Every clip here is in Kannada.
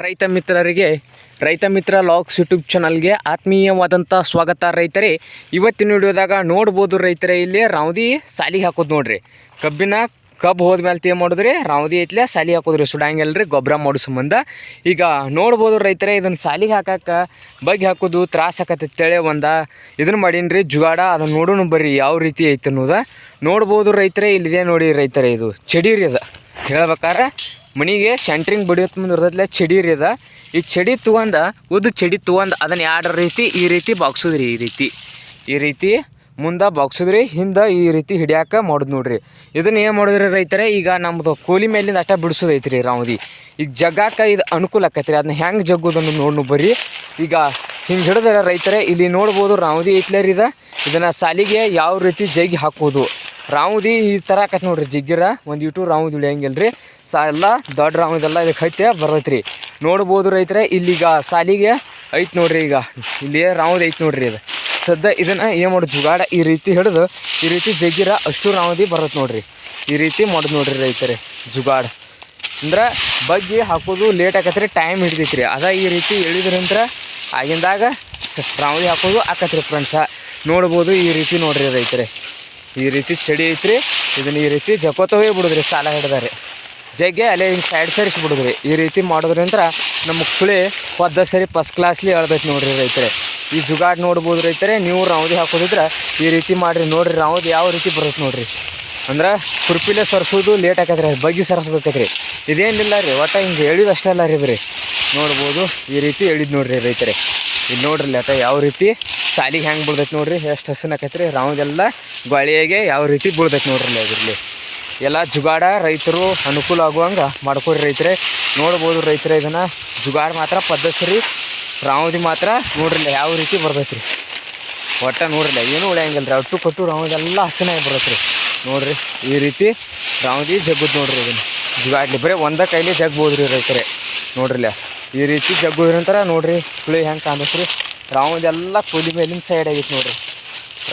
ರೈತ ಮಿತ್ರರಿಗೆ ರೈತ ಮಿತ್ರ ಲಾಗ್ಸ್ ಯೂಟ್ಯೂಬ್ ಚಾನಲ್ಗೆ ಆತ್ಮೀಯವಾದಂಥ ಸ್ವಾಗತ. ರೈತರೇ, ಇವತ್ತಿನ ವಿಡಿಯೋದಾಗ ನೋಡ್ಬೋದು ರೈತರೇ, ಇಲ್ಲಿ ರಾವದಿ ಸಾಲಿಗೆ ಹಾಕೋದು ನೋಡ್ರಿ. ಕಬ್ಬು ಹೋದ್ಮೇಲೆ ಏನು ಮಾಡಿದ್ರಿ, ರಾವದಿ ಐತ್ಲೆ ಸಾಲಿ ಹಾಕೋದ್ರಿ. ಸುಡಂಗಿಲ್ರಿ ಗೊಬ್ಬರ ಮಾಡೋ ಸಂಬಂಧ. ಈಗ ನೋಡ್ಬೋದು ರೈತರೇ, ಇದನ್ನು ಸಾಲಿಗೆ ಹಾಕಕ್ಕೆ ಬಗ್ಗೆ ಹಾಕೋದು ತ್ರಾಸ ಆಕತ್ತೇಳಿ ಇದನ್ನು ಮಾಡೀನಿ ಜುಗಾಡ. ಅದನ್ನು ನೋಡೋಣ ಬರ್ರಿ ಯಾವ ರೀತಿ ಐತೆ ಅನ್ನೋದು ನೋಡ್ಬೋದು ರೈತರೇ. ಇಲ್ಲಿದೆ ನೋಡಿ ರೈತರೇ, ಇದು ಚಡಿ ರೀ. ಅದು ಹೇಳ್ಬೇಕಾರೆ ಮನೆಗೆ ಸೆಂಟ್ರಿಂಗ್ ಬಡಿಯೋದು ಮುಂದೆ ಇರ್ತೈತ್ಲೆ ಚಡಿ ರೀ. ಅದ ಈ ಚಡಿ ತೊಗೊಂಡು ಚಡಿ ತೊಗೊಂಡು ಅದನ್ನು ಈ ರೀತಿ ಬಾಗ್ಸೋದ್ರಿ. ಈ ರೀತಿ ಮುಂದೆ ಬಾಗ್ಸೋದ್ರಿ, ಹಿಂದೆ ಈ ರೀತಿ ಹಿಡಿಯಾಕ ಮಾಡೋದು ನೋಡ್ರಿ. ಇದನ್ನು ಏನು ಮಾಡಿದ್ರಿ ರೈತರೇ, ಈಗ ನಮ್ಮದು ಕೋಲಿ ಮೇಲಿಂದ ಅಷ್ಟ ಬಿಡಿಸೋದೈತ್ರಿ ರಾವದಿ. ಈಗ ಜಗ್ಗಾಕ ಇದು ಅನುಕೂಲ ಆಕೈತ್ರಿ. ಅದನ್ನ ಹೆಂಗೆ ಜಗ್ಗೋದನ್ನು ನೋಡ್ನು ಬರ್ರಿ. ಈಗ ಹಿಂಗೆ ಹಿಡಿದ್ರೆ ರೈತರೇ, ಇಲ್ಲಿ ನೋಡ್ಬೋದು ರಾವದಿ ಐತ್ಲರಿ. ಇದನ್ನು ಸಾಲಿಗೆ ಯಾವ ರೀತಿ ಜಗ್ಗಿ ಹಾಕೋದು. ರಾವದಿ ಈ ಥರ ಆಕೈತೆ ನೋಡ್ರಿ. ಜಗ್ಗಿರ ಒಂದು ಇಟು ರಾವದಿ ಉಳಿಯಂಗಿಲ್ಲ ರೀ. ಎಲ್ಲ ದೊಡ್ಡ ರಾವದೆಲ್ಲ ಇದಕ್ಕೆ ಹೈತೆ ಬರ್ತೈತ್ರಿ. ನೋಡ್ಬೋದು ರೈತರೇ, ಇಲ್ಲಿಗ ಸಾಲಿಗೆ ಐತೆ ನೋಡ್ರಿ. ಈಗ ಇಲ್ಲಿ ರಾವದಿ ಐತೆ ನೋಡ್ರಿ. ಇದು ಸದ್ಯ ಇದನ್ನು ಏನು ಮಾಡೋದು, ಜುಗಾಡ ಈ ರೀತಿ ಹಿಡಿದು ಈ ರೀತಿ ಜಗ್ಗಿರ ಅಷ್ಟು ರಾವದಿ ಬರುತ್ತೆ ನೋಡ್ರಿ. ಈ ರೀತಿ ಮಾಡೋದು ನೋಡ್ರಿ ರೈತರೇ. ಜುಗಾಡ ಅಂದ್ರೆ ಬಗ್ಗೆ ಹಾಕೋದು ಲೇಟ್ ಆಕತ್ರಿ, ಟೈಮ್ ಹಿಡಿದೈತ್ರಿ. ಅದ ಈ ರೀತಿ ಎಳಿದ್ರಂದ್ರೆ ಆಗಿಂದಾಗ ರಾವದಿ ಹಾಕೋದು ಆಕತ್ರಿ ಫ್ರೆಂಡ್ಸ. ನೋಡ್ಬೋದು ಈ ರೀತಿ ನೋಡ್ರಿ ರೈತರೇ. ಈ ರೀತಿ ಚಡಿ ಐತ್ರಿ. ಇದನ್ನು ಈ ರೀತಿ ಜಕೋತವೇ ಬಿಡೋದ್ರಿ. ಸಾಲ ಹಿಡ್ದಾರೆ ಜಗ್ಗೆ ಅಲ್ಲೇ ಹಿಂಗೆ ಸೈಡ್ ಸರಿಸ್ಬಿಡುದ್ರಿ. ಈ ರೀತಿ ಮಾಡೋದ್ರಿಂದ ನಮ್ಮ ಕುಳಿ ಸರಿ ಫಸ್ಟ್ ಕ್ಲಾಸ್ಲಿ ಎಳ್ದೈತೆ ನೋಡ್ರಿ ರೈತರೇ. ಈ ಜುಗಾಡ್ ನೋಡ್ಬೋದು ರೈತರೇ. ನೀವು ರಾವದಿ ಹಾಕೋದಿದ್ರೆ ಈ ರೀತಿ ಮಾಡಿರಿ ನೋಡ್ರಿ. ರಾವದಿ ಯಾವ ರೀತಿ ಬರುತ್ತೆ ನೋಡ್ರಿ. ಅಂದ್ರೆ ಕುರ್ಪಿಲೆ ಸರಿಸೋದು ಲೇಟ್ ಆಕತ್ರಿ, ಬಗ್ಗಿ ಸರಿಸ್ಬೇಕೈತ್ರಿ. ಇದೇನಿಲ್ಲ ರೀ, ಒಟ್ಟು ಹಿಂಗೆ ಎಳಿದು ಅಷ್ಟೇ ಅಲ್ಲ ರೀ ಬರೀ. ನೋಡ್ಬೋದು ಈ ರೀತಿ ಎಳಿದು ನೋಡ್ರಿ ರೈತರೇ. ಇಲ್ಲಿ ನೋಡ್ರಿ ಅಟ ಯಾವ ರೀತಿ ಸಾಲಿಗೆ ಹೆಂಗೆ ಬಿಡ್ದೈತೆ ನೋಡ್ರಿ. ಎಷ್ಟು ಹಸನಾಕೈತ್ರಿ. ರಾವದೆಲ್ಲ ಗಾಳಿಯಾಗೆ ಯಾವ ರೀತಿ ಬೀಳ್ದೈತೆ ನೋಡ್ರಿ. ಅದ್ರಲ್ಲಿ ಎಲ್ಲ ಜುಗಾಡ ರೈತರು ಅನುಕೂಲ ಆಗುವಂಗೆ ಮಾಡ್ಕೊರಿ ರೈತರೇ. ನೋಡ್ಬೋದು ರೈತರೇ, ಇದನ್ನು ಜುಗಾಡ ಮಾತ್ರ ಪದ್ಧತಿ. ರಾವದಿ ಮಾತ್ರ ನೋಡ್ರಿಲ್ಲ ಯಾವ ರೀತಿ ಬರ್ತೈತೆ ರೀ. ಒಟ್ಟು ನೋಡ್ರಿಲ್ಲ ಏನೂ ಉಳಿಯಂಗಿಲ್ಲ ರೀ. ಅಟ್ಟು ಕಟ್ಟು ರಾವದೆಲ್ಲ ಹಸನಾಗಿ ಬರ್ತೈತೆ ರೀ. ನೋಡಿರಿ ಈ ರೀತಿ ರಾವದಿ ಜಗ್ಗುದು ನೋಡ್ರಿ. ಇದನ್ನು ಜುಗಾಡ್ಲಿ ಬರೀ ಒಂದೇ ಕೈಲಿ ಜಗ್ಬೋದು ರೀ ರೈತರೇ. ನೋಡ್ರಿಲ್ಲ ಈ ರೀತಿ ಜಗ್ಗೋದ್ರಂತರ ನೋಡ್ರಿ ಸುಳಿ ಹೆಂಗೆ ಕಾಣಿಸ್ರಿ. ರಾವದೆಲ್ಲ ಕೋಲಿ ಮೇಲಿಂದ ಸೈಡ್ ಆಗೈತೆ ನೋಡ್ರಿ.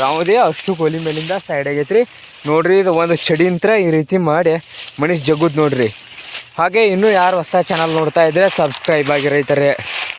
ರಾವದಿ ಅಷ್ಟು ಕೋಲಿ ಮೇಲಿಂದ ಸೈಡ್ ಆಗೈತೆ ರೀ. ನೋಡ್ರಿ ಇದು ಒಂದು ಚಡಿಂತ್ರ ಈ ರೀತಿ ಮಾಡಿ ಮನುಷ್ಯ ಜಗ್ಗುದು ನೋಡ್ರಿ. ಹಾಗೆ ಇನ್ನೂ ಯಾರು ಹೊಸ ಚಾನಲ್ ನೋಡ್ತಾ ಇದ್ದರೆ ಸಬ್ಸ್ಕ್ರೈಬ್ ಆಗಿ ರೈತರೇ.